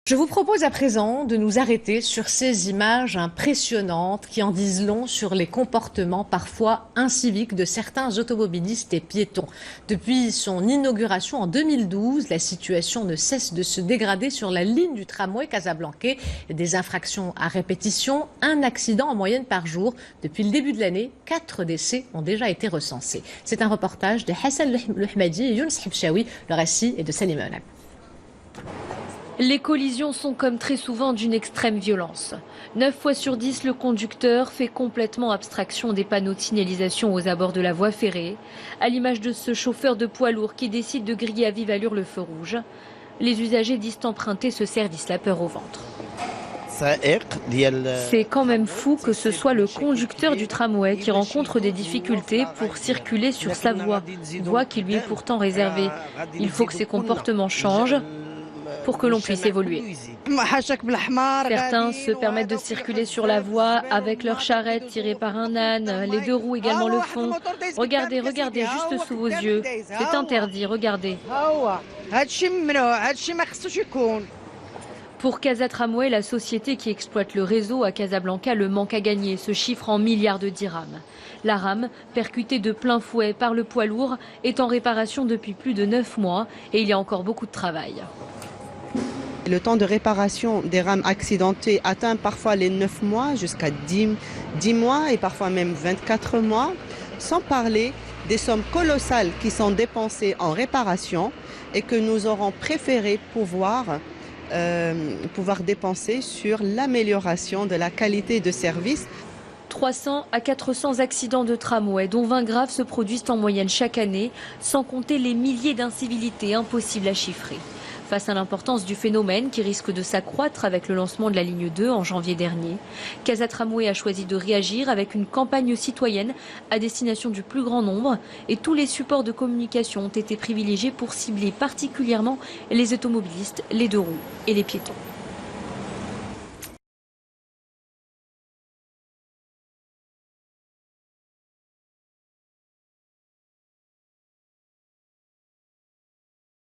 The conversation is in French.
Je vous propose à présent de nous arrêter sur ces images impressionnantes qui en disent long sur les comportements parfois inciviques de certains automobilistes et piétons. Depuis son inauguration en 2012, la situation ne cesse de se dégrader sur la ligne du tramway casablancais. Des infractions à répétition, un accident en moyenne par jour. Depuis le début de l'année, 4 décès ont déjà été recensés. C'est un reportage de Hassan Lohmadi et Younes Hibchaoui. Le récit est de Salim Onab. Les collisions sont comme très souvent d'une extrême violence. 9 fois sur 10, le conducteur fait complètement abstraction des panneaux de signalisation aux abords de la voie ferrée, à l'image de ce chauffeur de poids lourd qui décide de griller à vive allure le feu rouge. Les usagers disent emprunter ce service la peur au ventre. C'est quand même fou que ce soit le conducteur du tramway qui rencontre des difficultés pour circuler sur sa voie qui lui est pourtant réservée. Il faut que ses comportements changent pour que l'on puisse évoluer. Certains se permettent de circuler sur la voie avec leur charrette tirée par un âne. Les deux roues également le font. Regardez, regardez, juste sous vos yeux. C'est interdit, regardez. Pour Casa Tramway, la société qui exploite le réseau à Casablanca, le manque à gagner se chiffre en milliards de dirhams. La rame, percutée de plein fouet par le poids lourd, est en réparation depuis plus de 9 mois et il y a encore beaucoup de travail. Le temps de réparation des rames accidentées atteint parfois les 9 mois jusqu'à 10 mois et parfois même 24 mois, sans parler des sommes colossales qui sont dépensées en réparation et que nous aurons préféré pouvoir dépenser sur l'amélioration de la qualité de service. 300 à 400 accidents de tramway, dont 20 graves, se produisent en moyenne chaque année, sans compter les milliers d'incivilités impossibles à chiffrer. Face à l'importance du phénomène qui risque de s'accroître avec le lancement de la ligne 2 en janvier dernier, Casa Tramway a choisi de réagir avec une campagne citoyenne à destination du plus grand nombre et tous les supports de communication ont été privilégiés pour cibler particulièrement les automobilistes, les deux roues et les piétons.